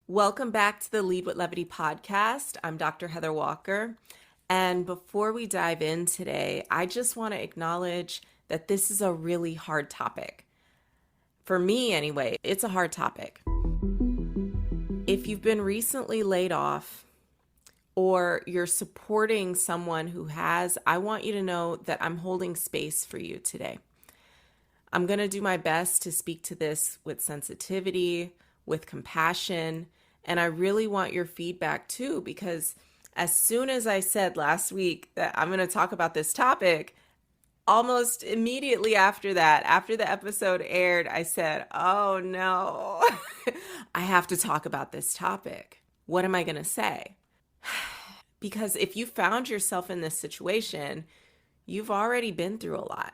Welcome back to the Lead with Levity podcast. I'm Dr. Heather Walker. And before we dive in today, I just want to acknowledge that this is a really hard topic. For me, anyway, it's a hard topic. If you've been recently laid off or you're supporting someone who has, I want you to know that I'm holding space for you today. I'm going to do my best to speak to this with sensitivity, with compassion, and I really want your feedback too, because as soon as I said last week that I'm going to talk about this topic, almost immediately after that, after the episode aired, I said, oh no, I have to talk about this topic. What am I going to say? Because if you found yourself in this situation, you've already been through a lot.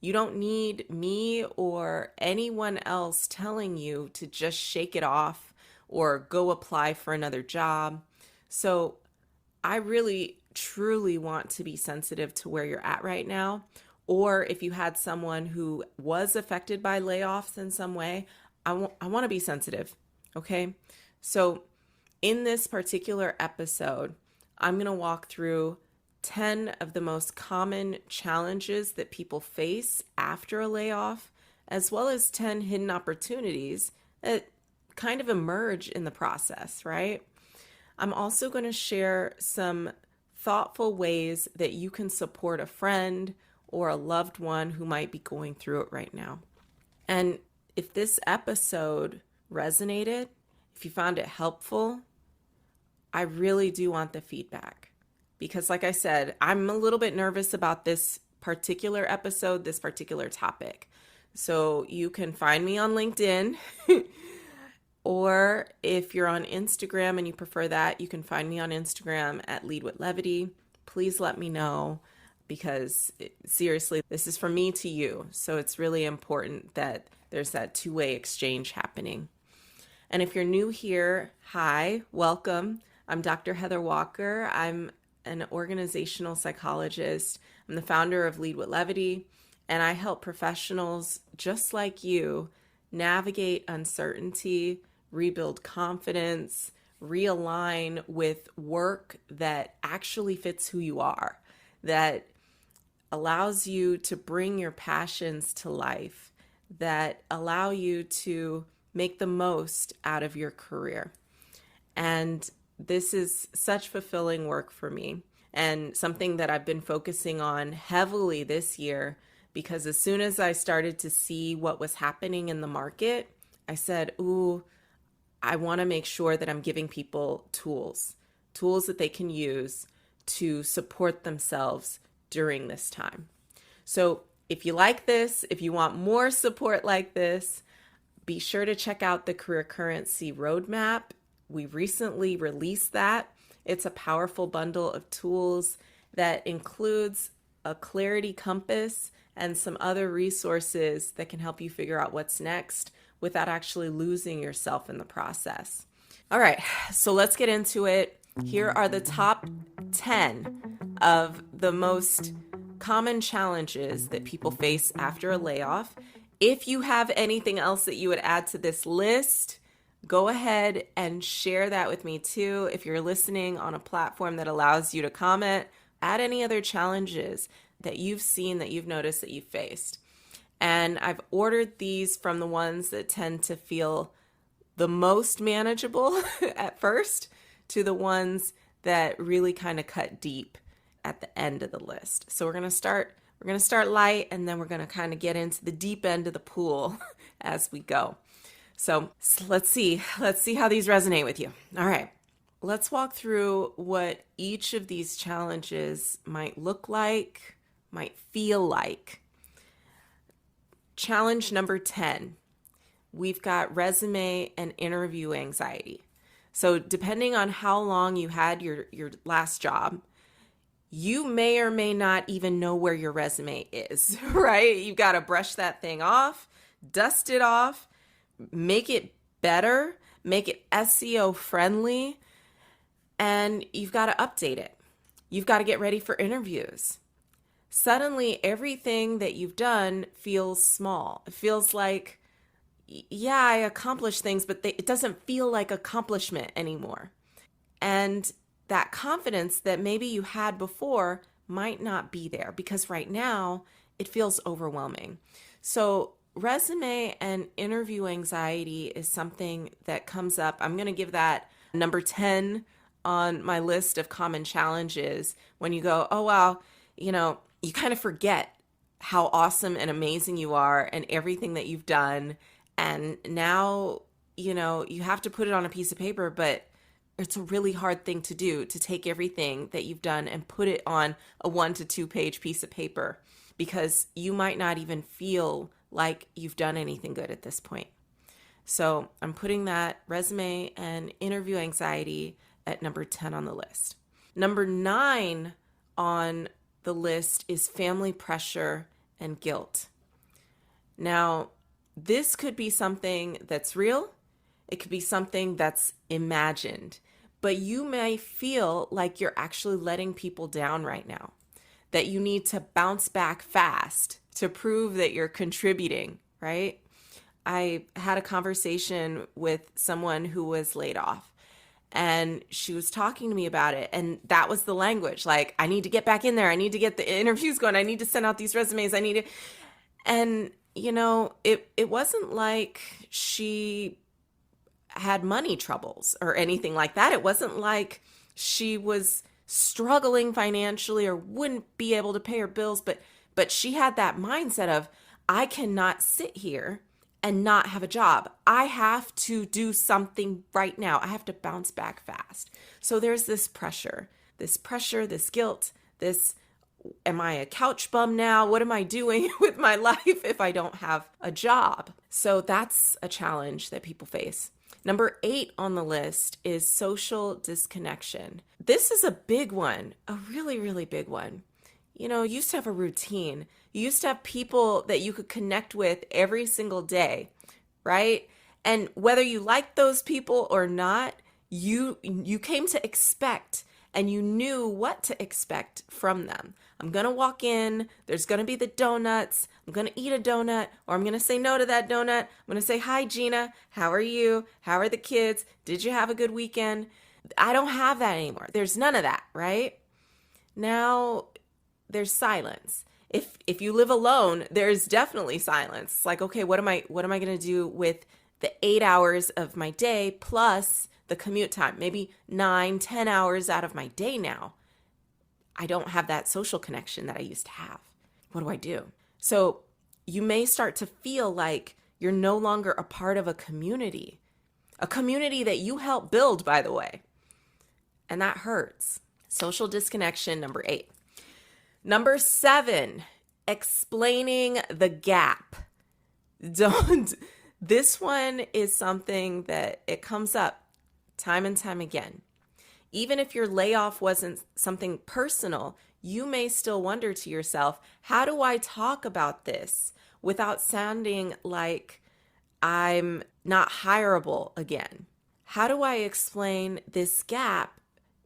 You don't need me or anyone else telling you to just shake it off or go apply for another job. So I really, truly want to be sensitive to where you're at right now. Or if you had someone who was affected by layoffs in some way, I want to be sensitive, okay? So in this particular episode, I'm going to walk through 10 of the most common challenges that people face after a layoff, as well as 10 hidden opportunities that kind of emerge in the process, right? I'm also going to share some thoughtful ways that you can support a friend or a loved one who might be going through it right now. And if this episode resonated, if you found it helpful, I really do want the feedback. Because like I said, I'm a little bit nervous about this particular episode, this particular topic. So you can find me on LinkedIn, or if you're on Instagram and you prefer that, you can find me on Instagram at Lead with Levity. Please let me know, because seriously, this is from me to you. So it's really important that there's that two-way exchange happening. And if you're new here, hi, welcome. I'm Dr. Heather Walker. I'm an organizational psychologist. I'm the founder of Lead with Levity, and I help professionals just like you navigate uncertainty, rebuild confidence, realign with work that actually fits who you are, that allows you to bring your passions to life, that allow you to make the most out of your career. And this is such fulfilling work for me, and something that I've been focusing on heavily this year, because as soon as I started to see what was happening in the market, I said, ooh, I want to make sure that I'm giving people tools that they can use to support themselves during this time. So if you like this, if you want more support like this, be sure to check out the Career Currency Roadmap. We recently released that. It's a powerful bundle of tools that includes a clarity compass and some other resources that can help you figure out what's next without actually losing yourself in the process. All right, so let's get into it. Here are the top 10 of the most common challenges that people face after a layoff. If you have anything else that you would add to this list, go ahead and share that with me too. If you're listening on a platform that allows you to comment, add any other challenges that you've seen, that you've noticed, that you've faced. And I've ordered these from the ones that tend to feel the most manageable at first to the ones that really kind of cut deep at the end of the list. So we're going to start light, and then we're going to kind of get into the deep end of the pool as we go. So let's see how these resonate with you. All right, let's walk through what each of these challenges might look like, might feel like. Challenge number 10, we've got resume and interview anxiety. So depending on how long you had your last job, you may or may not even know where your resume is, right? You've got to brush that thing off, dust it off, make it better, make it SEO friendly, and you've got to update it. You've got to get ready for interviews. Suddenly, everything that you've done feels small. It feels like yeah, I accomplished things, but it doesn't feel like accomplishment anymore. And that confidence that maybe you had before might not be there because right now it feels overwhelming. So, resume and interview anxiety is something that comes up. I'm going to give that number 10 on my list of common challenges when you go, oh, wow, you kind of forget how awesome and amazing you are and everything that you've done. And now, you have to put it on a piece of paper, but it's a really hard thing to do, to take everything that you've done and put it on a 1 to 2 page piece of paper, because you might not even feel like you've done anything good at this point. So I'm putting that resume and interview anxiety at number 10 on the list. Number 9 on the list is family pressure and guilt. Now, this could be something that's real. It could be something that's imagined, but you may feel like you're actually letting people down right now, that you need to bounce back fast to prove that you're contributing, right? I had a conversation with someone who was laid off, and she was talking to me about it. And that was the language. Like, I need to get back in there. I need to get the interviews going. I need to send out these resumes. I need to, and it wasn't like she had money troubles or anything like that. It wasn't like she was struggling financially or wouldn't be able to pay her bills, but she had that mindset of, I cannot sit here and not have a job. I have to do something right now. I have to bounce back fast. So there's this pressure, this guilt, this, am I a couch bum now? What am I doing with my life if I don't have a job? So that's a challenge that people face. Number 8 on the list is social disconnection. This is a big one, a really, really big one. You used to have a routine. You used to have people that you could connect with every single day, right? And whether you liked those people or not, you came to expect, and you knew what to expect from them. I'm going to walk in, there's going to be the donuts, I'm going to eat a donut, or I'm going to say no to that donut. I'm going to say, hi, Gina, how are you? How are the kids? Did you have a good weekend? I don't have that anymore. There's none of that, right? Now there's silence. If you live alone, there's definitely silence. It's like, okay, what am I going to do with the 8 hours of my day plus the commute time? Maybe 9-10 hours out of my day now. I don't have that social connection that I used to have. What do I do? So you may start to feel like you're no longer a part of a community that you helped build, by the way. And that hurts. Social disconnection, number 8. Number 7, explaining the gap. This one is something that it comes up time and time again. Even if your layoff wasn't something personal, you may still wonder to yourself, how do I talk about this without sounding like I'm not hireable again? How do I explain this gap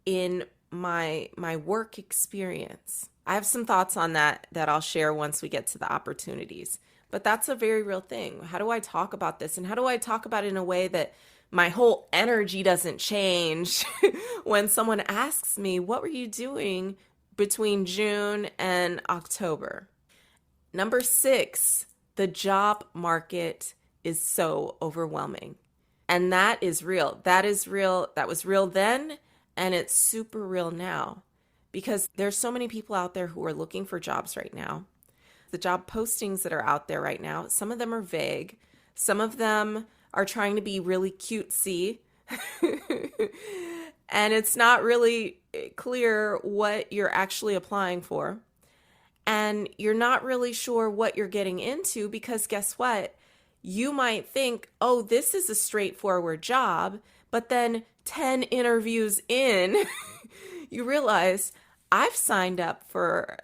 in my work experience? I have some thoughts on that I'll share once we get to the opportunities. But that's a very real thing. How do I talk about this? And how do I talk about it in a way that my whole energy doesn't change when someone asks me, what were you doing between June and October? Number 6, the job market is so overwhelming. And that is real. That is real. That was real then, and it's super real now. Because there's so many people out there who are looking for jobs right now. The job postings that are out there right now, some of them are vague. Some of them are trying to be really cutesy. And it's not really clear what you're actually applying for. And you're not really sure what you're getting into because guess what? You might think, oh, this is a straightforward job. But then 10 interviews in, you realize I've signed up for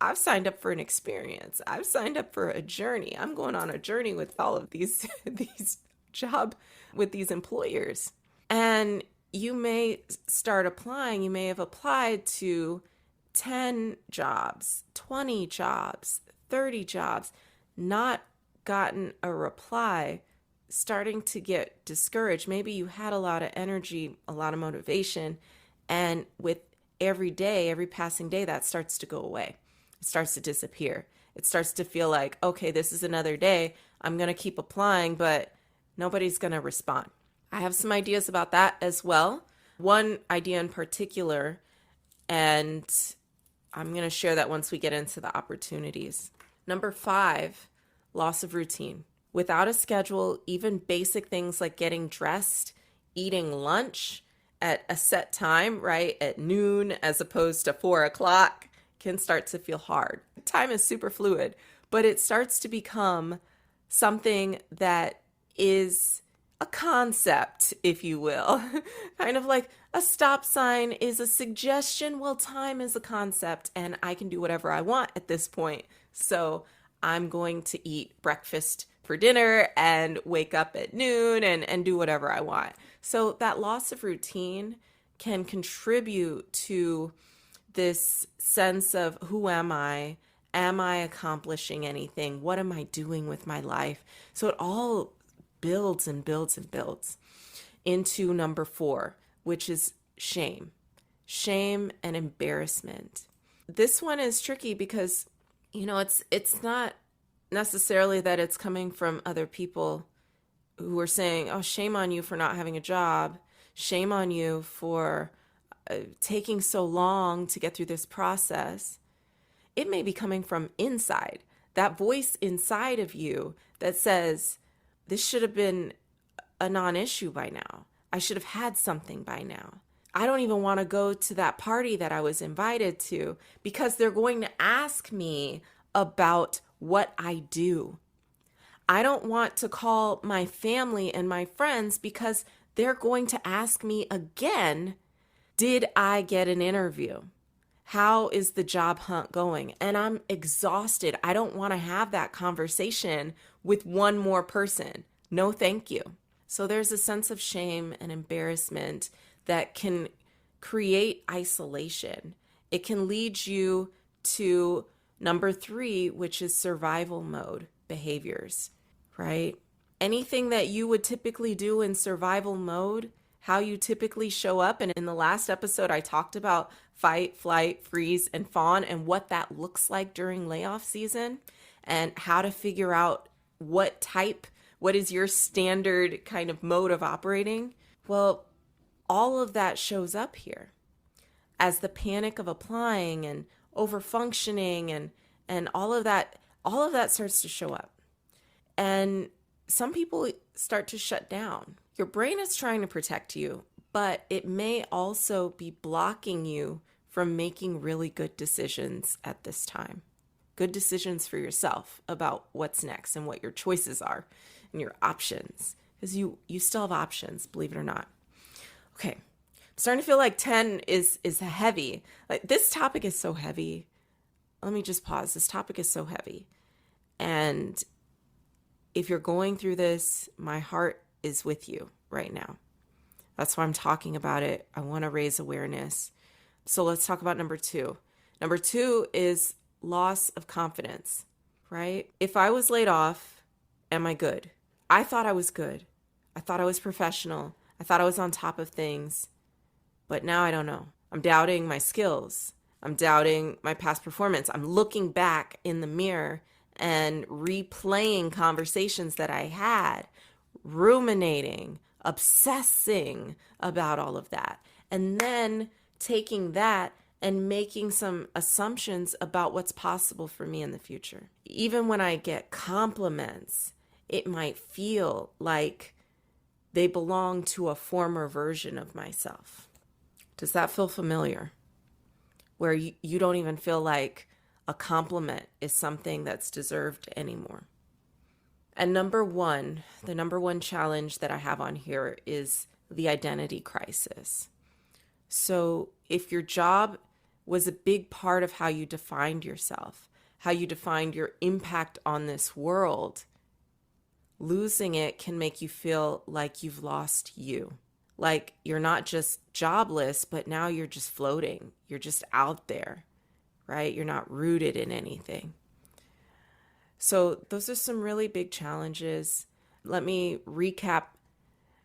an experience. I've signed up for a journey. I'm going on a journey with all of these with these employers. And you may start applying. You may have applied to 10 jobs, 20 jobs, 30 jobs, not gotten a reply starting to get discouraged. Maybe you had a lot of energy, a lot of motivation, and with every day, every passing day, that starts to go away. It starts to disappear. It starts to feel like, okay, this is another day. I'm going to keep applying, but nobody's going to respond. I have some ideas about that as well. One idea in particular, and I'm going to share that once we get into the opportunities. Number 5, loss of routine. Without a schedule, even basic things like getting dressed, eating lunch at a set time, right, at noon as opposed to 4 o'clock, can start to feel hard. Time is super fluid, but it starts to become something that is a concept, if you will. Kind of like a stop sign is a suggestion. Well, time is a concept, and I can do whatever I want at this point. So I'm going to eat breakfast for dinner and wake up at noon and do whatever I want. So that loss of routine can contribute to this sense of, who am I? Am I accomplishing anything? What am I doing with my life? So it all builds and builds and builds into number 4, which is shame. Shame and embarrassment. This one is tricky because, it's not necessarily that it's coming from other people who are saying, oh, shame on you for not having a job. Shame on you for taking so long to get through this process. It may be coming from inside, that voice inside of you that says, this should have been a non-issue by now. I should have had something by now. I don't even want to go to that party that I was invited to because they're going to ask me about what I do. I don't want to call my family and my friends because they're going to ask me again, did I get an interview? How is the job hunt going? And I'm exhausted. I don't want to have that conversation with one more person. No, thank you. So there's a sense of shame and embarrassment that can create isolation. It can lead you to number 3, which is survival mode behaviors, right? Anything that you would typically do in survival mode, how you typically show up. And in the last episode, I talked about fight, flight, freeze, and fawn and what that looks like during layoff season and how to figure out what is your standard kind of mode of operating. Well, all of that shows up here as the panic of applying and over-functioning and all of that starts to show up. And some people start to shut down. Your brain is trying to protect you, but it may also be blocking you from making really good decisions at this time. Good decisions for yourself about what's next and what your choices are and your options. Because you still have options, believe it or not. Okay, I'm starting to feel like 10 is heavy. Like, this topic is so heavy. Let me just pause. This topic is so heavy. And if you're going through this, my heart is with you right now. That's why I'm talking about it. I want to raise awareness. So let's talk about number 2. Number 2 is loss of confidence, right? If I was laid off, am I good? I thought I was good. I thought I was professional. I thought I was on top of things. But now I don't know. I'm doubting my skills. I'm doubting my past performance. I'm looking back in the mirror and replaying conversations that I had, ruminating, obsessing about all of that. And then taking that and making some assumptions about what's possible for me in the future. Even when I get compliments, it might feel like they belong to a former version of myself. Does that feel familiar? Where you don't even feel like a compliment is something that's deserved anymore. And the number one challenge that I have on here is the identity crisis. So if your job was a big part of how you defined yourself, how you defined your impact on this world, losing it can make you feel like you've lost you. Like you're not just jobless, but now you're just floating. You're just out there, right? You're not rooted in anything. So those are some really big challenges. Let me recap.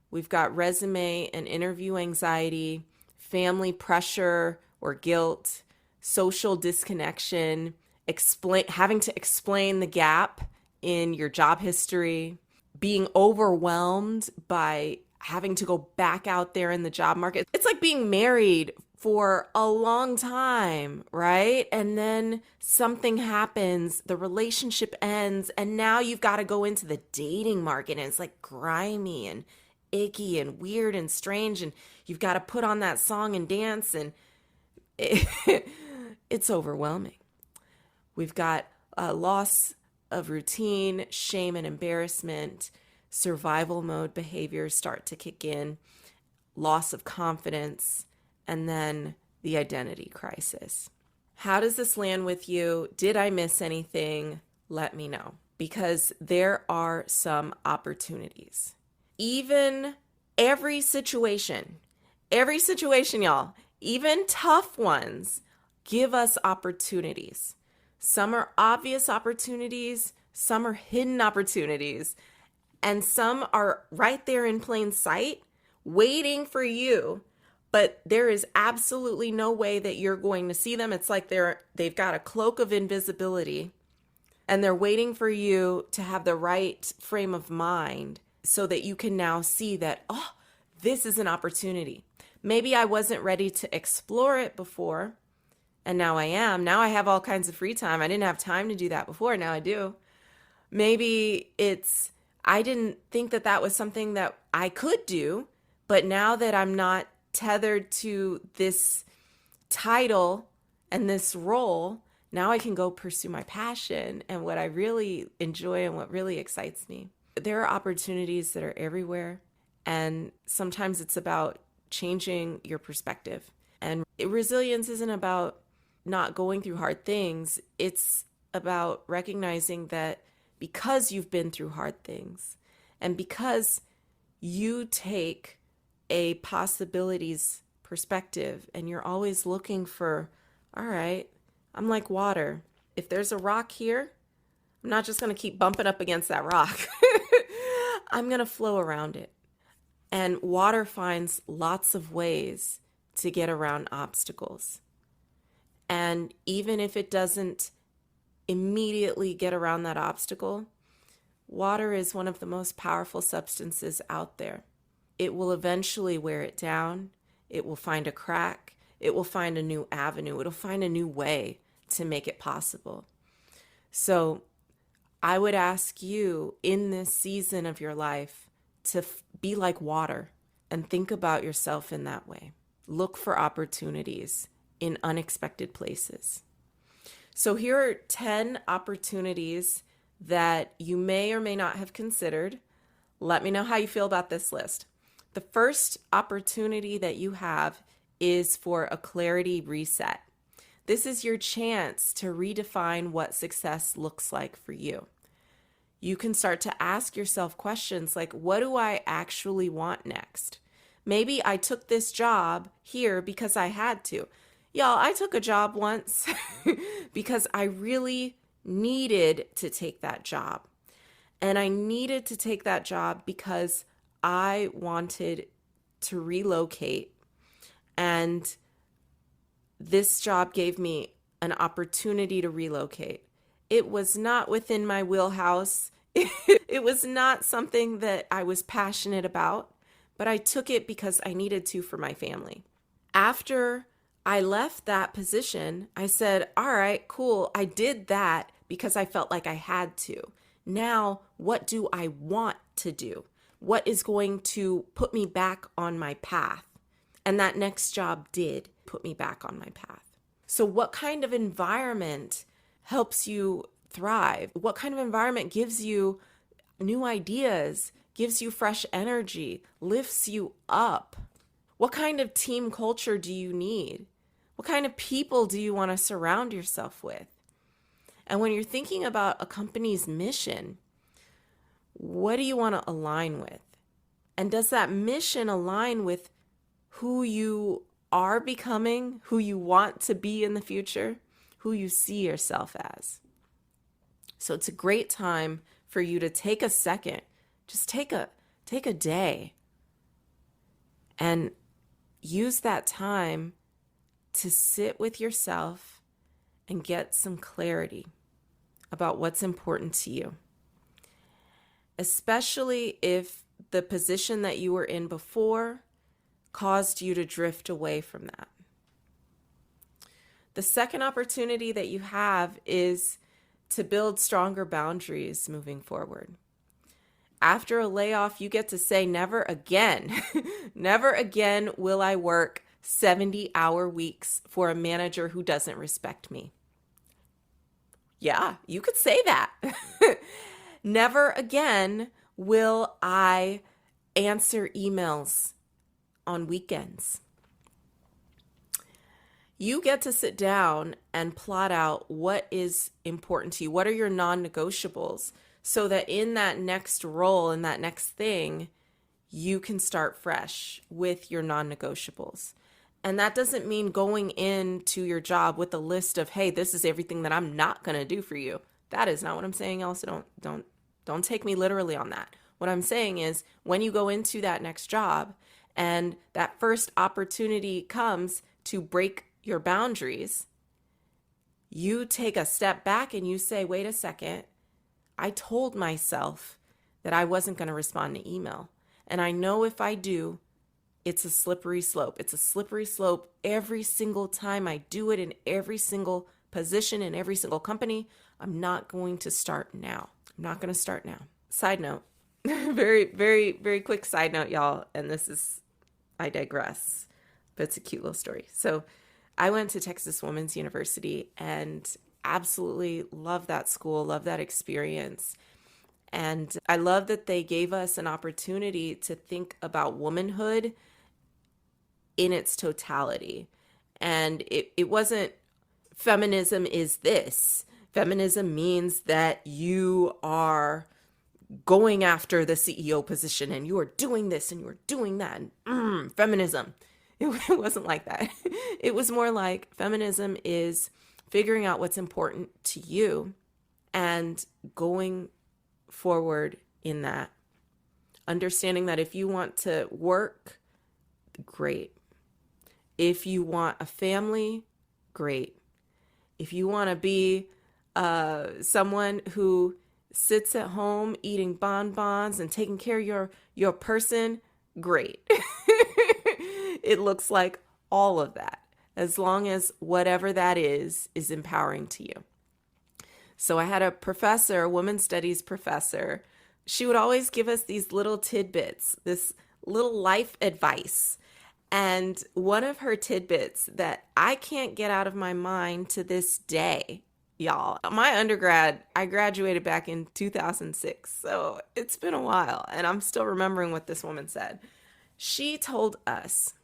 We've got resume and interview anxiety, family pressure or guilt, social disconnection, having to explain the gap in your job history, being overwhelmed by having to go back out there in the job market. It's like being married for a long time, right? And then something happens, the relationship ends, and now you've got to go into the dating market, and it's like grimy and icky and weird and strange, and you've got to put on that song and dance, and it's overwhelming. We've got a loss of routine, shame and embarrassment, survival mode behaviors start to kick in, loss of confidence, and then the identity crisis. How does this land with you? Did I miss anything? Let me know, because there are some opportunities. Even every situation, y'all, even tough ones, give us opportunities. Some are obvious opportunities, some are hidden opportunities, and some are right there in plain sight, waiting for you, but there is absolutely no way that you're going to see them. It's like they've got a cloak of invisibility, and they're waiting for you to have the right frame of mind so that you can now see that, oh, this is an opportunity. Maybe I wasn't ready to explore it before, and now I am. Now I have all kinds of free time. I didn't have time to do that before. Now I do. Maybe I didn't think that was something that I could do, but now that I'm not tethered to this title and this role, now I can go pursue my passion and what I really enjoy and what really excites me. There are opportunities that are everywhere, and sometimes it's about changing your perspective. And resilience isn't about not going through hard things. It's about recognizing that because you've been through hard things and because you take a possibilities perspective and you're always looking for, all right, I'm like water. If there's a rock here, I'm not just going to keep bumping up against that rock. I'm going to flow around it. And water finds lots of ways to get around obstacles. And even if it doesn't immediately get around that obstacle, water is one of the most powerful substances out there. It will eventually wear it down. It will find a crack. It will find a new avenue. It'll find a new way to make it possible. So I would ask you in this season of your life to be like water and think about yourself in that way. Look for opportunities in unexpected places. So here are 10 opportunities that you may or may not have considered. Let me know how you feel about this list. The first opportunity that you have is for a clarity reset. This is your chance to redefine what success looks like for you. You can start to ask yourself questions like, what do I actually want next? Maybe I took this job here because I had to. Y'all, I took a job once because I really needed to take that job. And I needed to take that job because I wanted to relocate. And this job gave me an opportunity to relocate. It was not within my wheelhouse. It was not something that I was passionate about, but I took it because I needed to for my family. After I left that position, I said, all right, cool. I did that because I felt like I had to. Now, what do I want to do? What is going to put me back on my path? And that next job did put me back on my path. So what kind of environment helps you thrive? What kind of environment gives you new ideas, gives you fresh energy, lifts you up? What kind of team culture do you need? What kind of people do you want to surround yourself with? And when you're thinking about a company's mission, what do you want to align with? And does that mission align with who you are becoming, who you want to be in the future, who you see yourself as? So it's a great time for you to take a second Just take a day and use that time to sit with yourself and get some clarity about what's important to you, especially if the position that you were in before caused you to drift away from that. The second opportunity that you have is to build stronger boundaries moving forward. After a layoff, you get to say, never again, never again will I work 70-hour weeks for a manager who doesn't respect me. Yeah, you could say that. Never again will I answer emails on weekends. You get to sit down and plot out what is important to you. What are your non-negotiables? So that in that next role, in that next thing, you can start fresh with your non-negotiables. And that doesn't mean going into your job with a list of, hey, this is everything that I'm not going to do for you. That is not what I'm saying. Also, don't take me literally on that. What I'm saying is when you go into that next job and that first opportunity comes to break your boundaries, you take a step back and you say, wait a second, I told myself that I wasn't going to respond to email. And I know if I do, it's a slippery slope. It's a slippery slope every single time I do it in every single position, in every single company. I'm not going to start now. I'm not going to start now. Side note, very, very, very quick side note, y'all. And this is, I digress, but it's a cute little story. So I went to Texas Women's University and absolutely love that school, love that experience. And I love that they gave us an opportunity to think about womanhood in its totality. And it wasn't feminism is this. Feminism means that you are going after the CEO position and you are doing this and you are doing that. And feminism. It wasn't like that. It was more like feminism is figuring out what's important to you and going forward in that. Understanding that if you want to work, great. If you want a family, great. If you want to be someone who sits at home eating bonbons and taking care of your person, great. It looks like all of that, as long as whatever that is empowering to you. So I had a professor, a women's studies professor. She would always give us these little tidbits, this little life advice. And one of her tidbits that I can't get out of my mind to this day, y'all, my undergrad, I graduated back in 2006. So it's been a while and I'm still remembering what this woman said. She told us,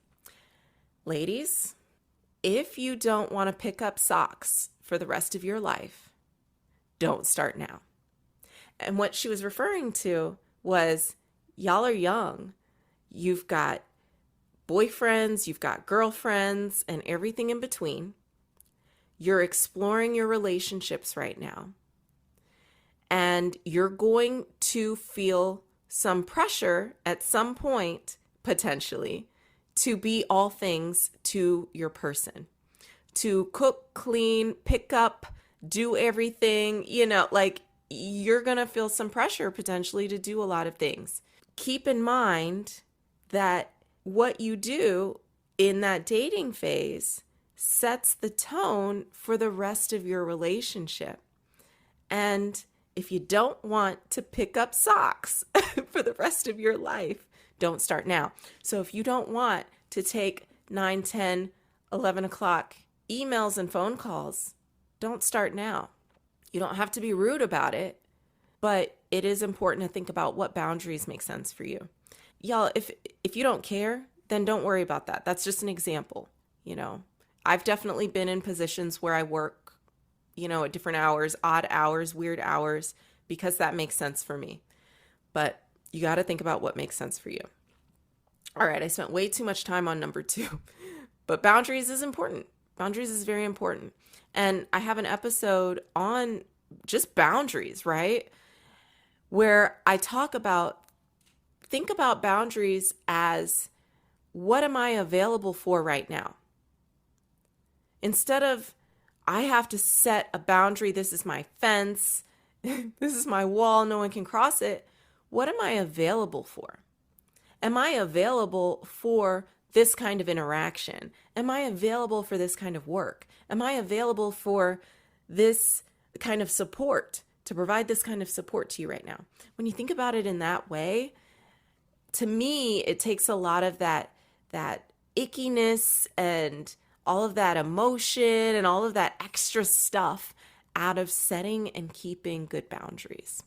ladies, if you don't want to pick up socks for the rest of your life, don't start now. And what she was referring to was, y'all are young. You've got boyfriends, you've got girlfriends, and everything in between. You're exploring your relationships right now. And you're going to feel some pressure at some point, potentially, to be all things to your person. To cook, clean, pick up, do everything, like you're going to feel some pressure potentially to do a lot of things. Keep in mind that what you do in that dating phase sets the tone for the rest of your relationship. And if you don't want to pick up socks for the rest of your life, don't start now. So if you don't want to take 9, 10, 11 o'clock emails and phone calls, don't start now. You don't have to be rude about it, but it is important to think about what boundaries make sense for you. Y'all, if you don't care, then don't worry about that. That's just an example. I've definitely been in positions where I work, at different hours, odd hours, weird hours, because that makes sense for me. But you got to think about what makes sense for you. All right, I spent way too much time on number 2, but boundaries is important. Boundaries is very important. And I have an episode on just boundaries, right? Where I talk about think about boundaries as, what am I available for right now? Instead of, I have to set a boundary, this is my fence, this is my wall, no one can cross it. What am I available for? Am I available for this kind of interaction? Am I available for this kind of work? Am I available for this kind of support, to provide this kind of support to you right now? When you think about it in that way, to me, it takes a lot of that ickiness and all of that emotion and all of that extra stuff out of setting and keeping good boundaries.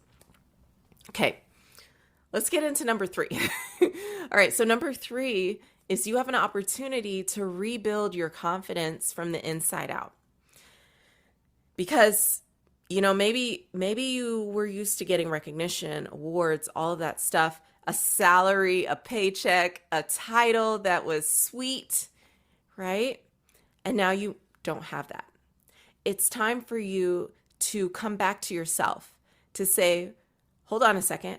Okay, let's get into number 3. All right, so number 3 is you have an opportunity to rebuild your confidence from the inside out. Because, maybe you were used to getting recognition, awards, all of that stuff, a salary, a paycheck, a title that was sweet, right? And now you don't have that. It's time for you to come back to yourself, to say, hold on a second.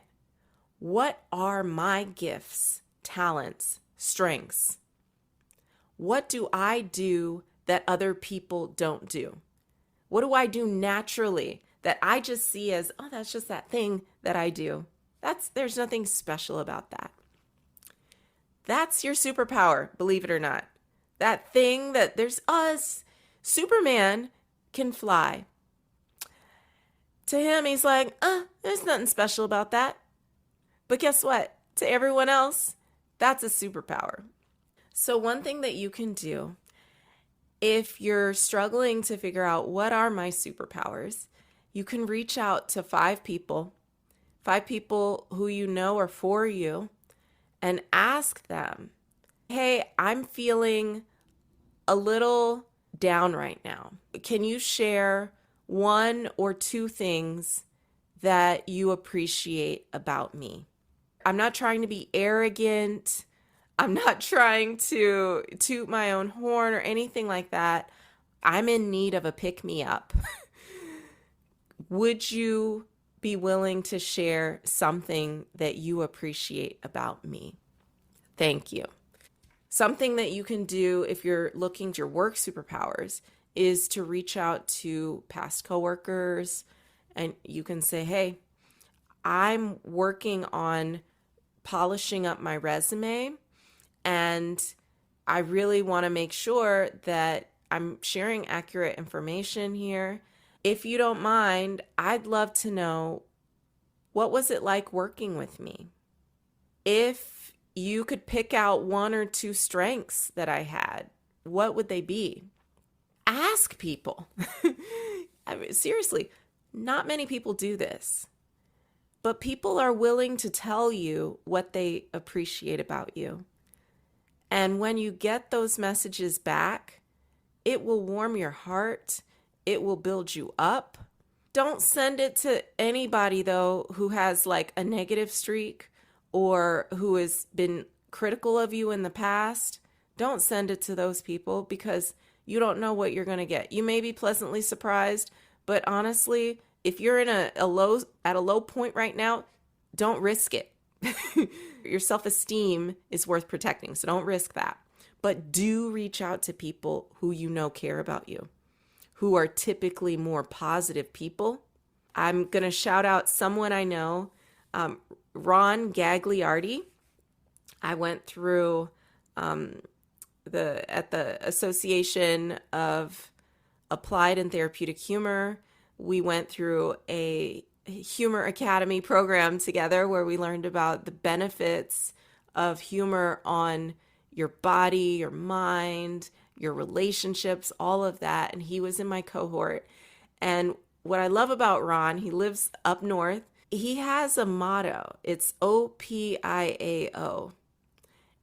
What are my gifts, talents, strengths? What do I do that other people don't do? What do I do naturally that I just see as, oh, that's just that thing that I do? There's nothing special about that. That's your superpower, believe it or not. That thing that there's us. Superman can fly. To him, he's like, there's nothing special about that. But guess what? To everyone else, that's a superpower. So one thing that you can do, if you're struggling to figure out what are my superpowers, you can reach out to 5 people who you know are for you, and ask them, hey, I'm feeling a little down right now. Can you share 1 or 2 things that you appreciate about me? I'm not trying to be arrogant. I'm not trying to toot my own horn or anything like that. I'm in need of a pick-me-up. Would you be willing to share something that you appreciate about me? Thank you. Something that you can do if you're looking at your work superpowers is to reach out to past coworkers, and you can say, hey, I'm working on polishing up my resume, and I really want to make sure that I'm sharing accurate information here. If you don't mind, I'd love to know, what was it like working with me? If you could pick out 1 or 2 strengths that I had, what would they be? Ask people. I mean, seriously, not many people do this, but people are willing to tell you what they appreciate about you. And when you get those messages back, it will warm your heart. It will build you up. Don't send it to anybody, though, who has like a negative streak or who has been critical of you in the past. Don't send it to those people, because you don't know what you're going to get. You may be pleasantly surprised, but honestly, if you're in at a low point right now, don't risk it. Your self-esteem is worth protecting, so don't risk that. But do reach out to people who you know care about you, who are typically more positive people. I'm going to shout out someone I know, Ron Gagliardi. I went through at the Association of Applied and Therapeutic Humor. We went through a Humor Academy program together where we learned about the benefits of humor on your body, your mind, your relationships, all of that. And he was in my cohort. And what I love about Ron, he lives up north. He has a motto. It's OPIAO.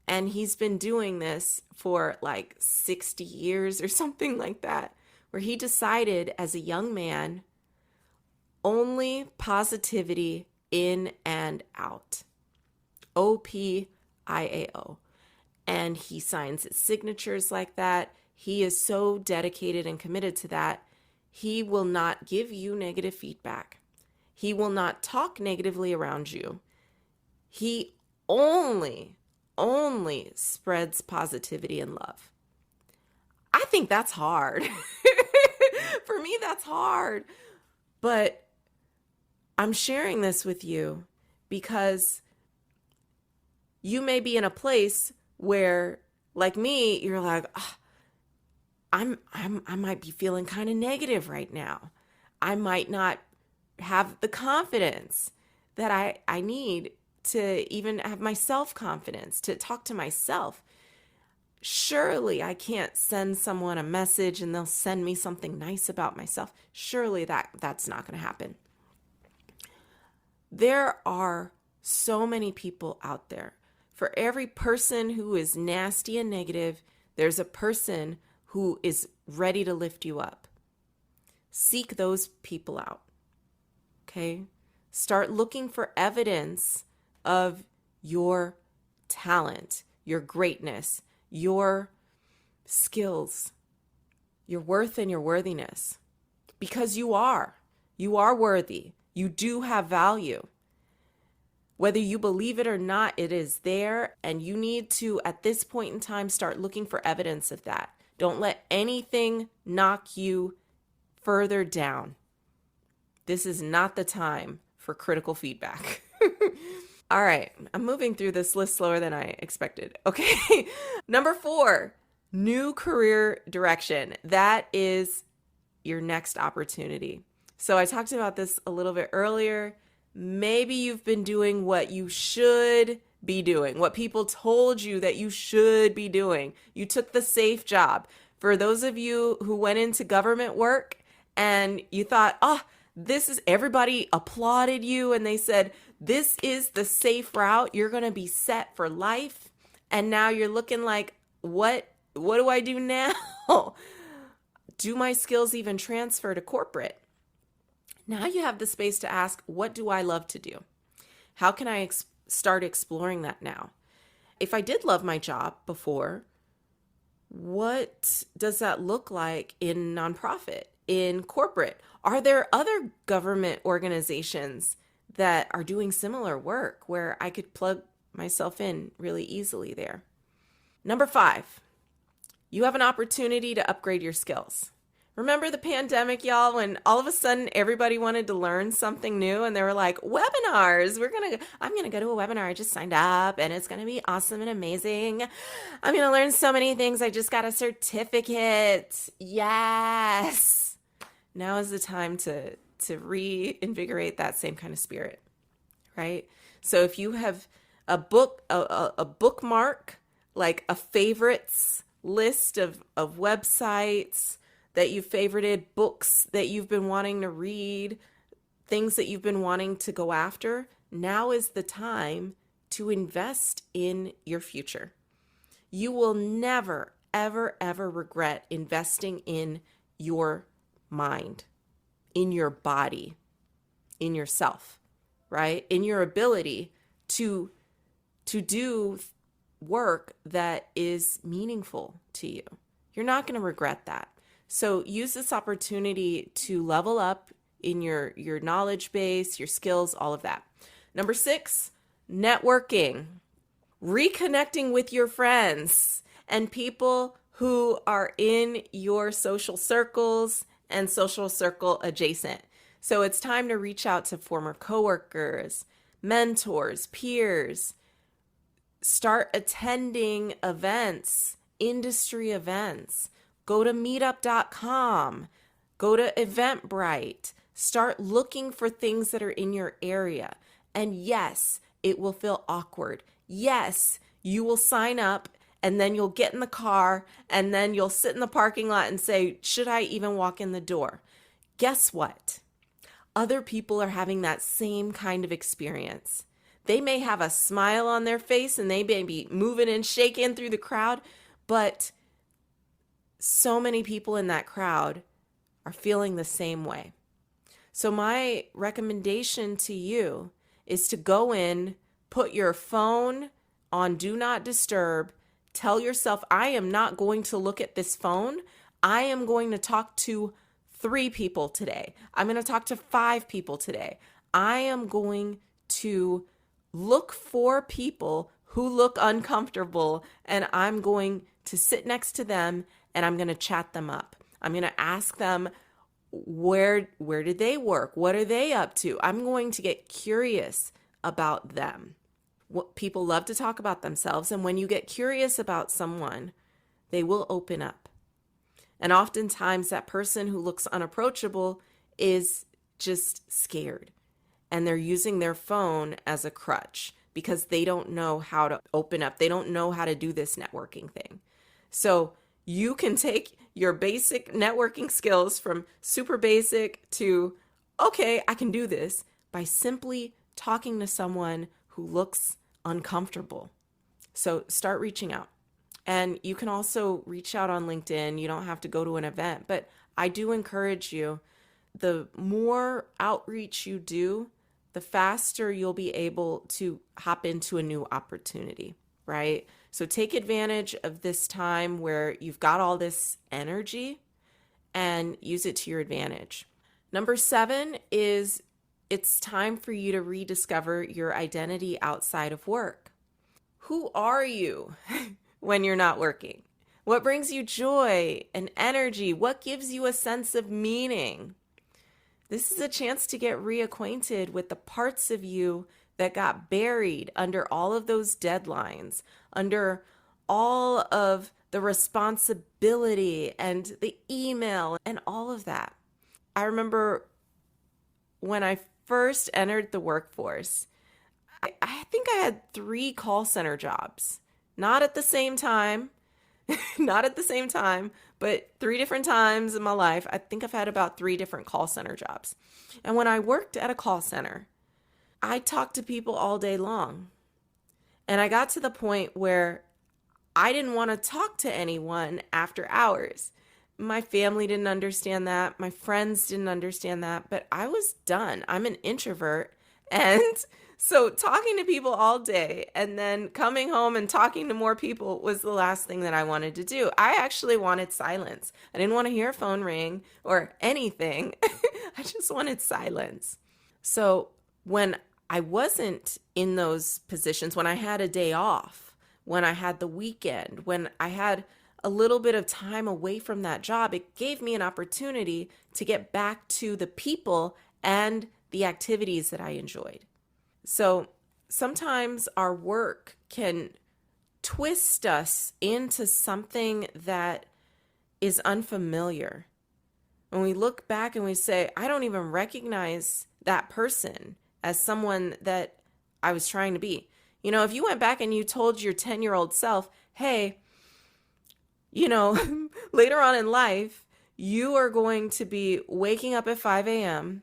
And he's been doing this for like 60 years or something like that, where he decided as a young man, only positivity in and out. OPIAO. And he signs his signatures like that. He is so dedicated and committed to that. He will not give you negative feedback. He will not talk negatively around you. He only spreads positivity and love. I think that's hard. For me, that's hard. But I'm sharing this with you because you may be in a place where, like me, you're like, oh, I might be feeling kind of negative right now. I might not have the confidence that I need to even have my self-confidence to talk to myself. Surely I can't send someone a message and they'll send me something nice about myself. Surely that's not going to happen. There are so many people out there. For every person who is nasty and negative, there's a person who is ready to lift you up. Seek those people out. Okay? Start looking for evidence of your talent, your greatness, your skills, your worth and your worthiness. Because you are worthy. You do have value. Whether you believe it or not, it is there. And you need to, at this point in time, start looking for evidence of that. Don't let anything knock you further down. This is not the time for critical feedback. All right, I'm moving through this list slower than I expected. Okay, number 4, new career direction. That is your next opportunity. So I talked about this a little bit earlier. Maybe you've been doing what you should be doing, what people told you that you should be doing. You took the safe job. For those of you who went into government work and you thought, oh, this is, everybody applauded you and they said, this is the safe route. You're going to be set for life. And now you're looking like, what do I do now? Do my skills even transfer to corporate? Now you have the space to ask, what do I love to do? How can I start exploring that now? If I did love my job before, what does that look like in nonprofit, in corporate? Are there other government organizations that are doing similar work where I could plug myself in really easily there? Number 5, you have an opportunity to upgrade your skills. Remember the pandemic, y'all, when all of a sudden everybody wanted to learn something new and they were like, webinars, I'm going to go to a webinar. I just signed up and it's going to be awesome and amazing. I'm going to learn so many things. I just got a certificate. Yes. Now is the time to reinvigorate that same kind of spirit, right? So if you have a bookmark, like a favorites list of websites that you've favorited, books that you've been wanting to read, things that you've been wanting to go after, now is the time to invest in your future. You will never, ever, ever regret investing in your mind, in your body, in yourself, right? In your ability to do work that is meaningful to you. You're not going to regret that. So use this opportunity to level up in your knowledge base, your skills, all of that. Number 6, networking. Reconnecting with your friends and people who are in your social circles and social circle adjacent. So it's time to reach out to former coworkers, mentors, peers. Start attending events, industry events. Go to meetup.com, go to Eventbrite, start looking for things that are in your area. And yes, it will feel awkward. Yes, you will sign up and then you'll get in the car and then you'll sit in the parking lot and say, should I even walk in the door? Guess what? Other people are having that same kind of experience. They may have a smile on their face and they may be moving and shaking through the crowd, but so many people in that crowd are feeling the same way. So my recommendation to you is to go in, put your phone on Do Not Disturb, tell yourself, I am not going to look at this phone. I am going to talk to 3 people today. I'm going to talk to 5 people today. I am going to look for people who look uncomfortable, and I'm going to sit next to them and I'm going to chat them up. I'm going to ask them, where did they work? What are they up to? I'm going to get curious about them. What people love to talk about themselves, and when you get curious about someone, they will open up. And oftentimes that person who looks unapproachable is just scared, and they're using their phone as a crutch because they don't know how to open up. They don't know how to do this networking thing. So you can take your basic networking skills from super basic to, okay, I can do this, by simply talking to someone who looks uncomfortable. So start reaching out. And you can also reach out on LinkedIn. You don't have to go to an event, but I do encourage you, the more outreach you do, the faster you'll be able to hop into a new opportunity, right? So take advantage of this time where you've got all this energy and use it to your advantage. Number 7 is it's time for you to rediscover your identity outside of work. Who are you when you're not working? What brings you joy and energy? What gives you a sense of meaning? This is a chance to get reacquainted with the parts of you that got buried under all of those deadlines, under all of the responsibility and the email and all of that. I remember when I first entered the workforce, I think I had 3 call center jobs, not at the same time, but 3 different times in my life. I think I've had about 3 different call center jobs. And when I worked at a call center, I talked to people all day long. And I got to the point where I didn't want to talk to anyone after hours. My family didn't understand that. My friends didn't understand that, but I was done. I'm an introvert. And so talking to people all day and then coming home and talking to more people was the last thing that I wanted to do. I actually wanted silence. I didn't want to hear a phone ring or anything. I just wanted silence. So when I wasn't in those positions, when I had a day off, when I had the weekend, when I had a little bit of time away from that job, it gave me an opportunity to get back to the people and the activities that I enjoyed. So sometimes our work can twist us into something that is unfamiliar. When we look back and we say, I don't even recognize that person as someone that I was trying to be. You know, if you went back and you told your 10-year-old self, hey, later on in life, you are going to be waking up at 5 a.m.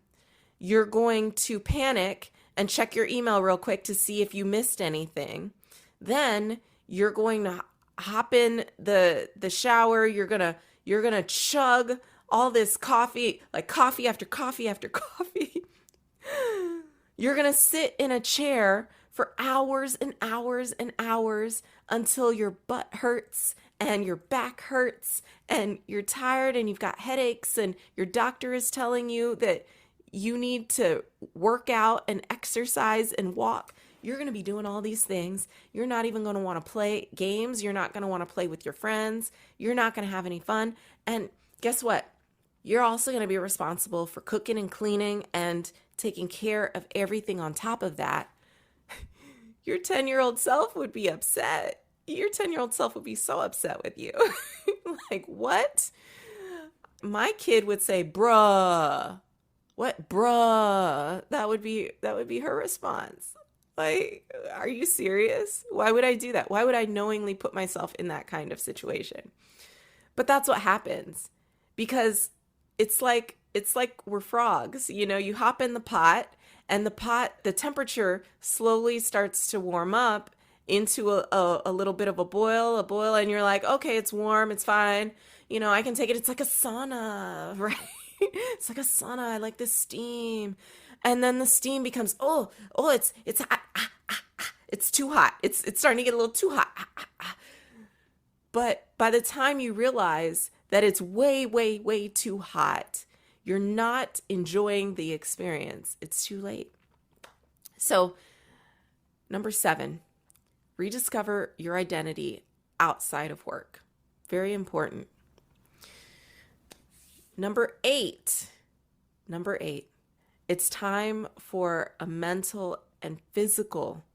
You're going to panic and check your email real quick to see if you missed anything. Then you're going to hop in the shower. You're gonna chug all this coffee, like coffee after coffee after coffee. You're gonna sit in a chair for hours and hours and hours until your butt hurts and your back hurts and you're tired and you've got headaches and your doctor is telling you that you need to work out and exercise and walk. You're going to be doing all these things. You're not even going to want to play games. You're not going to want to play with your friends. You're not going to have any fun. And guess what? You're also going to be responsible for cooking and cleaning and taking care of everything on top of that. Your 10-year-old self would be upset. Your 10-year-old self would be so upset with you. Like, what? My kid would say, bruh. What, bruh? That would be her response. Like, are you serious? Why would I do that? Why would I knowingly put myself in that kind of situation? But that's what happens, because it's like we're frogs. You hop in the pot, and the temperature slowly starts to warm up into a little bit of a boil, and you're like, okay, it's warm, it's fine. I can take it. It's like a sauna, right? It's like a sauna. I like the steam. And then the steam becomes, it's hot. It's too hot. It's starting to get a little too hot. But by the time you realize that it's way, way, way too hot, you're not enjoying the experience. It's too late. So Number 7, rediscover your identity outside of work. Very important. Number 8, it's time for a mental and physical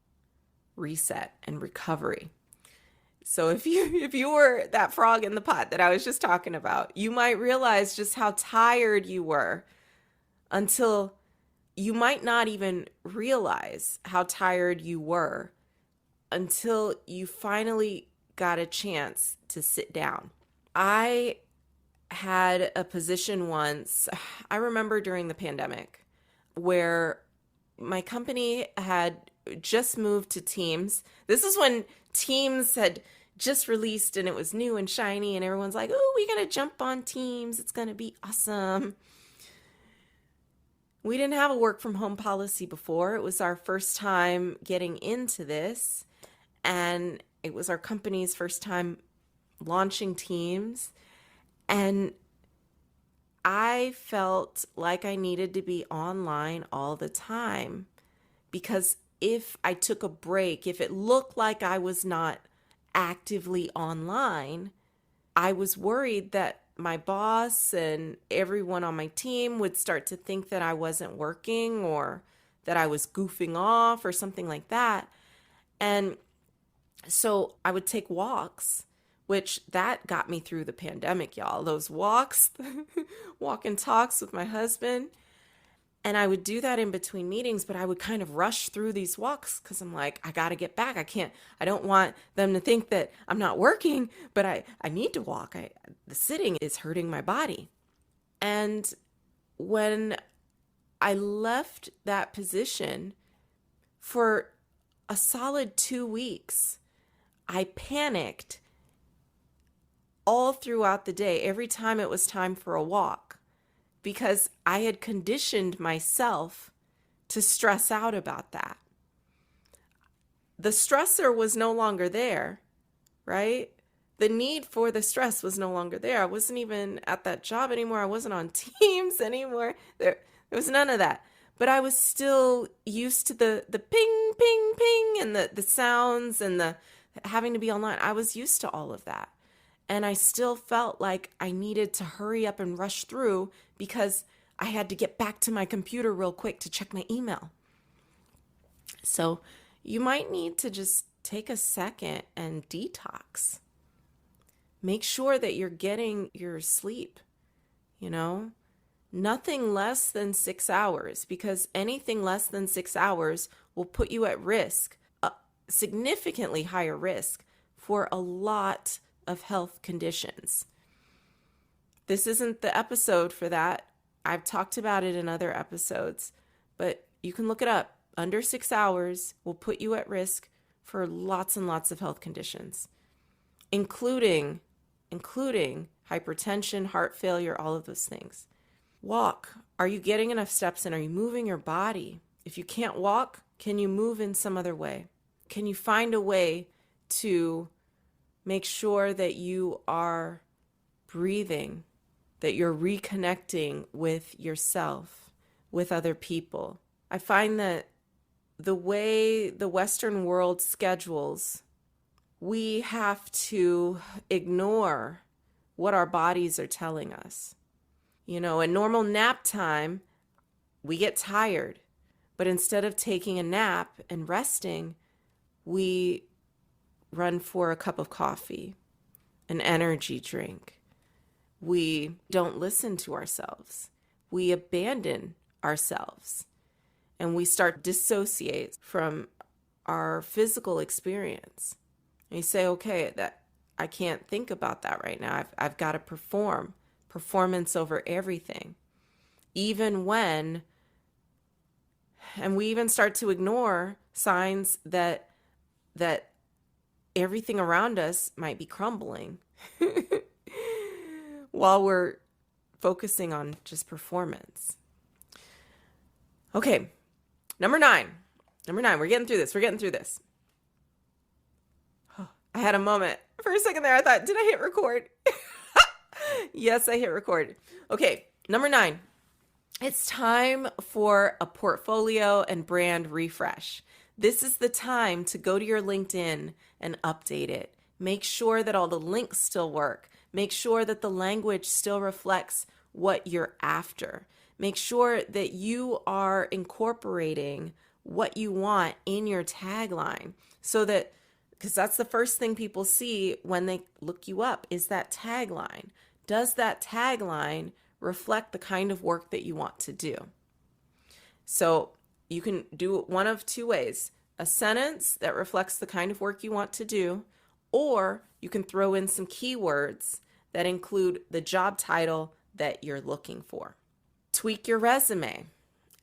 reset and recovery. So if you were that frog in the pot that I was just talking about, you might realize just how tired you were until you might not even realize how tired you were until you finally got a chance to sit down. I had a position once, I remember during the pandemic, where my company had just moved to Teams. This is when Teams had just released and it was new and shiny and everyone's like, oh, we gotta jump on Teams. It's gonna be awesome. We didn't have a work from home policy before. It was our first time getting into this, and it was our company's first time launching Teams. And I felt like I needed to be online all the time, because if I took a break, if it looked like I was not actively online, I was worried that my boss and everyone on my team would start to think that I wasn't working or that I was goofing off or something like that. And so I would take walks, which that got me through the pandemic, y'all. Those walks, walk and talks with my husband. And I would do that in between meetings, but I would kind of rush through these walks because I'm like, I got to get back. I don't want them to think that I'm not working, but I need to walk. The sitting is hurting my body. And when I left that position for a solid 2 weeks, I panicked all throughout the day, every time it was time for a walk, because I had conditioned myself to stress out about that. The stressor was no longer there, right? The need for the stress was no longer there. I wasn't even at that job anymore. I wasn't on Teams anymore. There was none of that. But I was still used to the ping, ping, ping, and the sounds and the having to be online. I was used to all of that. And I still felt like I needed to hurry up and rush through because I had to get back to my computer real quick to check my email. So you might need to just take a second and detox. Make sure that you're getting your sleep, nothing less than 6 hours, because anything less than 6 hours will put you at risk, a significantly higher risk for a lot of health conditions. This isn't the episode for that. I've talked about it in other episodes, but you can look it up. Under 6 hours will put you at risk for lots and lots of health conditions, including hypertension, heart failure, all of those things. Walk. Are you getting enough steps in? Are you moving your body? If you can't walk, can you move in some other way? Can you find a way to make sure that you are breathing, that you're reconnecting with yourself, with other people? I find that the way the Western world schedules, we have to ignore what our bodies are telling us. In normal nap time, we get tired, but instead of taking a nap and resting, we run for a cup of coffee, an energy drink. We don't listen to ourselves. We abandon ourselves, and we start to dissociate from our physical experience. And you say, okay, that I can't think about that right now. I've got to performance over everything. Even when, and we even start to ignore signs that everything around us might be crumbling while we're focusing on just performance. Okay, number nine, we're getting through this. I had a moment. For a second there, I thought, did I hit record? Yes, I hit record. Okay, number 9. It's time for a portfolio and brand refresh. This is the time to go to your LinkedIn and update it. Make sure that all the links still work. Make sure that the language still reflects what you're after. Make sure that you are incorporating what you want in your tagline so that, because that's the first thing people see when they look you up, is that tagline. Does that tagline reflect the kind of work that you want to do? So you can do it one of two ways: a sentence that reflects the kind of work you want to do, or you can throw in some keywords that include the job title that you're looking for. Tweak your resume,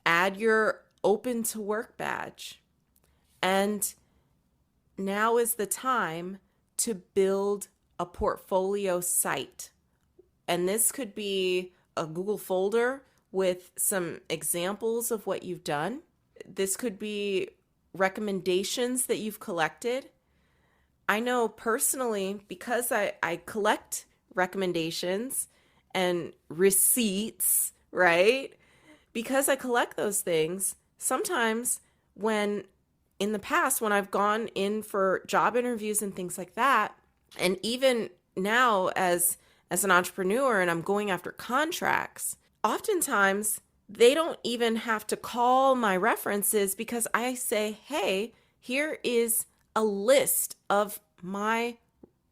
add your open to work badge, and now is the time to build a portfolio site. And this could be a Google folder with some examples of what you've done. This could be recommendations that you've collected. I know personally, because I collect recommendations and receipts, right? Because I collect those things, sometimes in the past, when I've gone in for job interviews and things like that, and even now as an entrepreneur and I'm going after contracts, oftentimes they don't even have to call my references because I say, hey, here is a list of my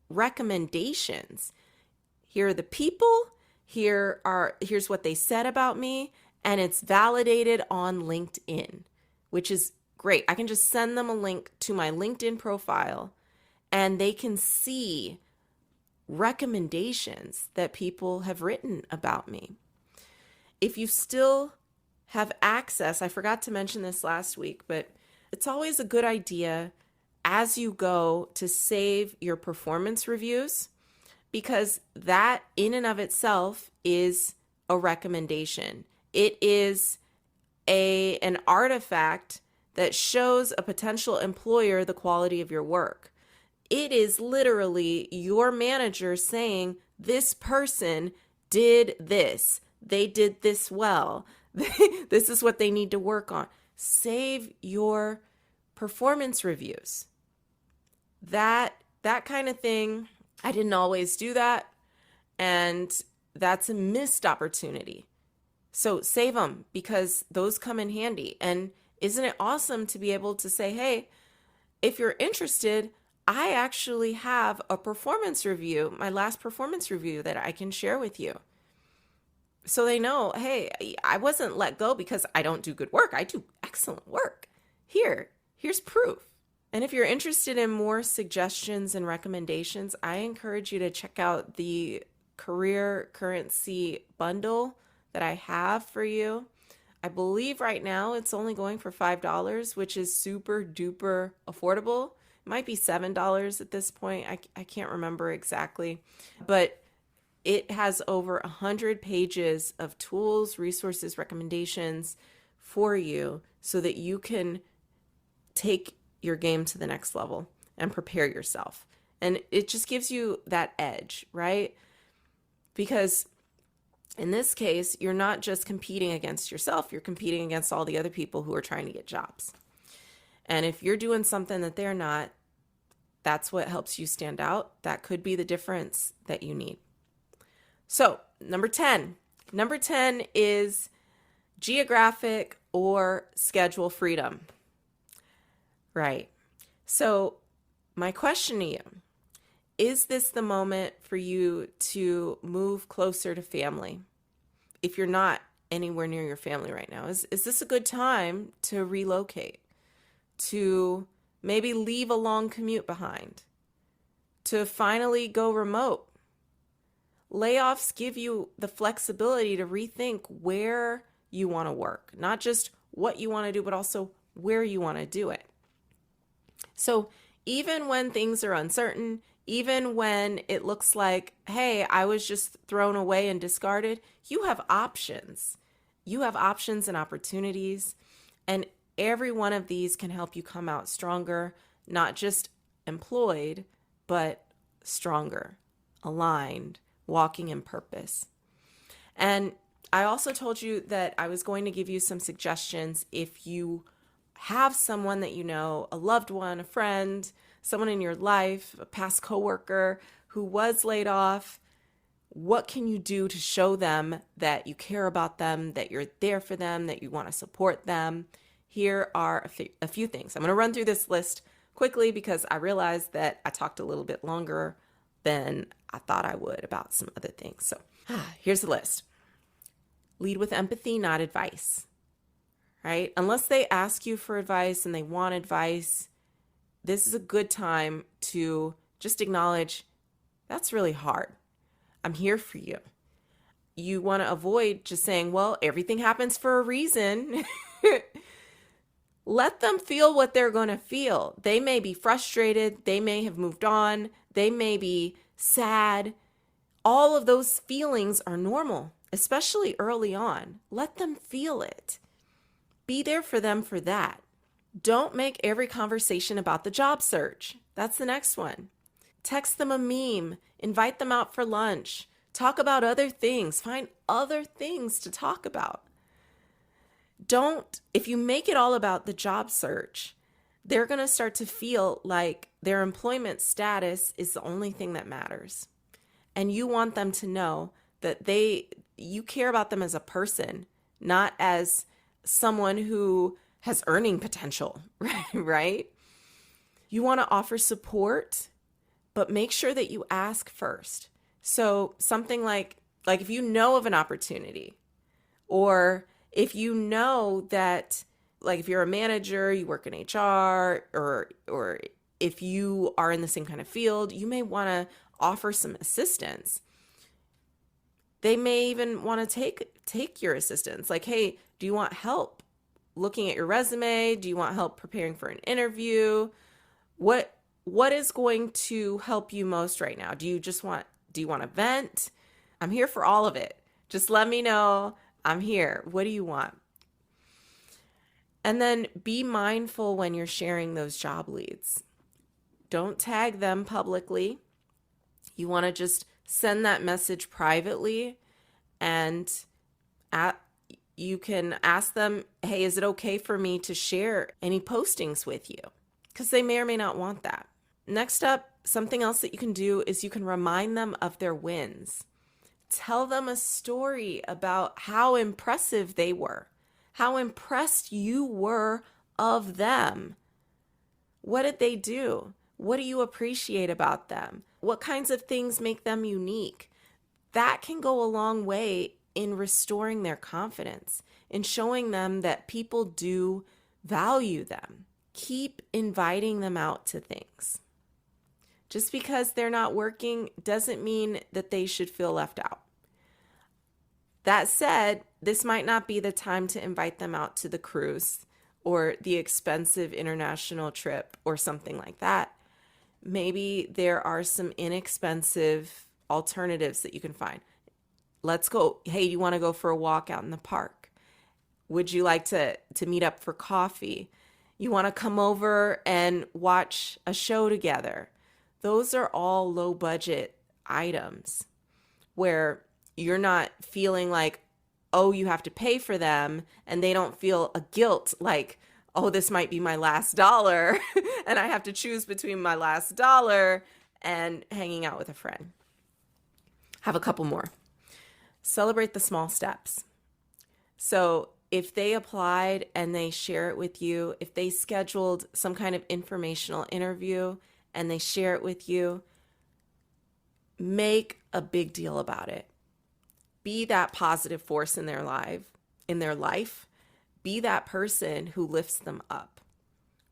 recommendations. Here are the people, here's what they said about me, and it's validated on LinkedIn, which is great. I can just send them a link to my LinkedIn profile and they can see recommendations that people have written about me. If you still have access, I forgot to mention this last week, but it's always a good idea as you go to save your performance reviews, because that in and of itself is a recommendation. It is an artifact that shows a potential employer the quality of your work. It is literally your manager saying, this person did this. They did this well. This is what they need to work on. Save your performance reviews. That kind of thing, I didn't always do that, and that's a missed opportunity. So save them, because those come in handy. And isn't it awesome to be able to say, hey, if you're interested, I actually have a performance review, my last performance review, that I can share with you. So they know, hey, I wasn't let go because I don't do good work. I do excellent work. Here's proof. And if you're interested in more suggestions and recommendations, I encourage you to check out the career currency bundle that I have for you. I believe right now it's only going for $5, which is super duper affordable. It might be $7 at this point. I can't remember exactly, but it has over 100 pages of tools, resources, recommendations for you so that you can take your game to the next level and prepare yourself. And it just gives you that edge, right? Because in this case, you're not just competing against yourself, you're competing against all the other people who are trying to get jobs. And if you're doing something that they're not, that's what helps you stand out. That could be the difference that you need. So, number 10 is geographic or schedule freedom. Right. So, my question to you, is this the moment for you to move closer to family? If you're not anywhere near your family right now, is this a good time to relocate, to maybe leave a long commute behind, to finally go remote? Layoffs give you the flexibility to rethink where you want to work, not just what you want to do, but also where you want to do it. So even when things are uncertain, even when it looks like, hey, I was just thrown away and discarded, you have options. You have options and opportunities, and every one of these can help you come out stronger, not just employed, but stronger, aligned, walking in purpose. And I also told you that I was going to give you some suggestions if you have someone that you know, a loved one, a friend, someone in your life, a past coworker who was laid off. What can you do to show them that you care about them, that you're there for them, that you want to support them? Here are a few things. I'm going to run through this list quickly because I realized that I talked a little bit longer than I thought I would about some other things. So here's the list. Lead with empathy, not advice, right? Unless they ask you for advice and they want advice, this is a good time to just acknowledge that's really hard. I'm here for you. You want to avoid just saying, well, everything happens for a reason. Let them feel what they're going to feel. They may be frustrated. They may have moved on. They may be sad. All of those feelings are normal, especially early on. Let them feel it. Be there for them for that. Don't make every conversation about the job search. That's the next one. Text them a meme. Invite them out for lunch. Talk about other things. Find other things to talk about. If you make it all about the job search, they're going to start to feel like their employment status is the only thing that matters. And you want them to know that you care about them as a person, not as someone who has earning potential, right? You want to offer support, but make sure that you ask first. So something like if you know of an opportunity, or if you know that, like if you're a manager, you work in HR, or if you are in the same kind of field, you may want to offer some assistance. They may even want to take your assistance. Like, hey, do you want help looking at your resume? Do you want help preparing for an interview? What is going to help you most right now? Do you want to vent? I'm here for all of it. Just let me know. I'm here. What do you want? And then be mindful when you're sharing those job leads. Don't tag them publicly. You want to just send that message privately, and you can ask them, hey, is it okay for me to share any postings with you? Because they may or may not want that. Next up, something else that you can do is you can remind them of their wins. Tell them a story about how impressive they were, how impressed you were of them. What did they do? What do you appreciate about them? What kinds of things make them unique? That can go a long way in restoring their confidence, in showing them that people do value them. Keep inviting them out to things. Just because they're not working doesn't mean that they should feel left out. That said, this might not be the time to invite them out to the cruise or the expensive international trip or something like that. Maybe there are some inexpensive alternatives that you can find. Let's go. Hey, you want to go for a walk out in the park? Would you like to meet up for coffee? You want to come over and watch a show together? Those are all low budget items where you're not feeling like, oh, you have to pay for them, and they don't feel a guilt like, oh, this might be my last dollar and I have to choose between my last dollar and hanging out with a friend. Have a couple more. Celebrate the small steps. So if they applied and they share it with you, if they scheduled some kind of informational interview and they share it with you, make a big deal about it. Be that positive force in their life. Be that person who lifts them up.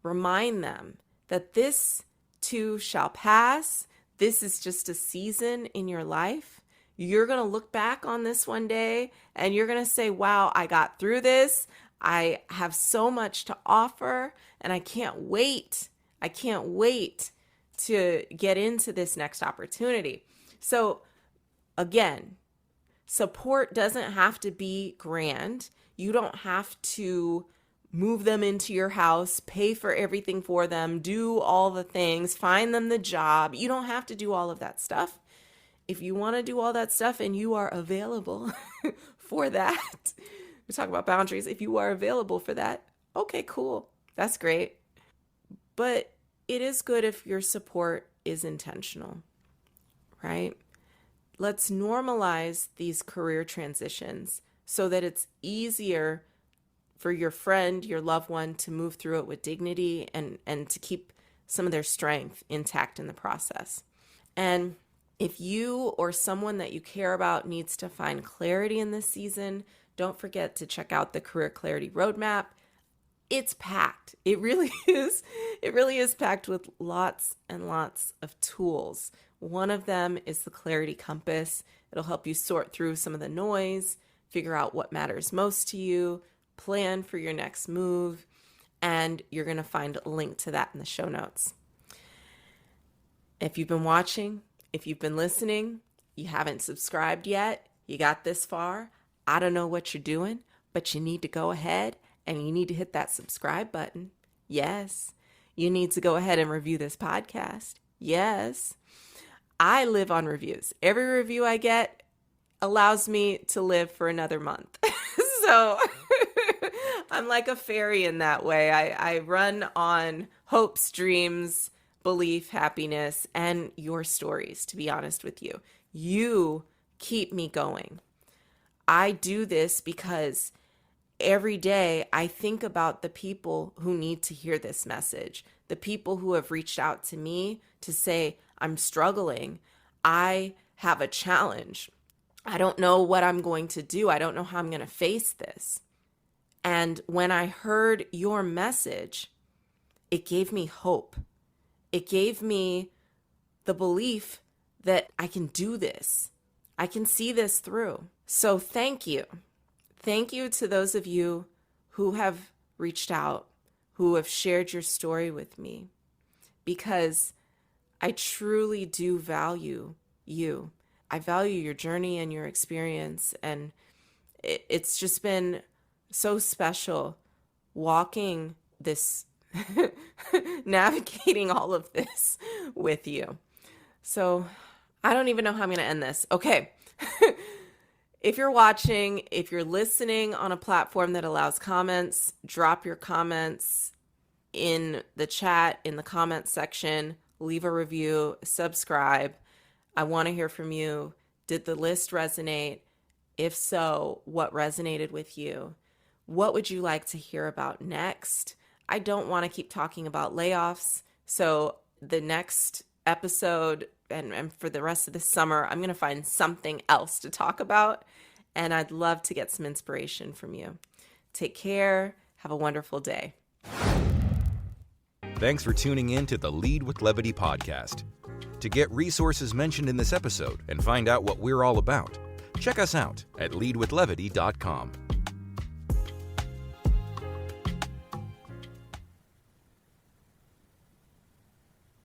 Remind them that this too shall pass. This is just a season in your life. You're going to look back on this one day and you're going to say, wow, I got through this. I have so much to offer and I can't wait. I can't wait to get into this next opportunity. So again, support doesn't have to be grand. You don't have to move them into your house, pay for everything for them, do all the things, find them the job. You don't have to do all of that stuff. If you want to do all that stuff and you are available for that, we talk about boundaries. If you are available for that, okay, cool. That's great. But it is good if your support is intentional, right? Let's normalize these career transitions so that it's easier for your friend, your loved one to move through it with dignity and to keep some of their strength intact in the process. And if you or someone that you care about needs to find clarity in this season, don't forget to check out the Career Clarity Roadmap. It's packed. It really is. It really is packed with lots and lots of tools. One of them is the Clarity Compass. It'll help you sort through some of the noise, figure out what matters most to you, plan for your next move, and you're going to find a link to that in the show notes. If you've been watching, if you've been listening, you haven't subscribed yet, you got this far, I don't know what you're doing, but you need to go ahead and you need to hit that subscribe button. Yes. You need to go ahead and review this podcast. Yes. I live on reviews. Every review I get allows me to live for another month. So I'm like a fairy in that way. I run on hopes, dreams, belief, happiness, and your stories, to be honest with you. You keep me going. I do this because every day I think about the people who need to hear this message, the people who have reached out to me to say, I'm struggling. I have a challenge. I don't know what I'm going to do. I don't know how I'm going to face this. And when I heard your message, it gave me hope. It gave me the belief that I can do this. I can see this through. So thank you. Thank you to those of you who have reached out, who have shared your story with me, because I truly do value you. I value your journey and your experience, and it's just been so special walking this, navigating all of this with you. So I don't even know how I'm going to end this. Okay. If you're watching, if you're listening on a platform that allows comments, drop your comments in the chat, in the comments section, leave a review, subscribe. I want to hear from you. Did the list resonate? If so, what resonated with you? What would you like to hear about next? I don't want to keep talking about layoffs. So the next episode and for the rest of the summer, I'm going to find something else to talk about. And I'd love to get some inspiration from you. Take care. Have a wonderful day. Thanks for tuning in to the Lead with Levity podcast. To get resources mentioned in this episode and find out what we're all about, check us out at leadwithlevity.com.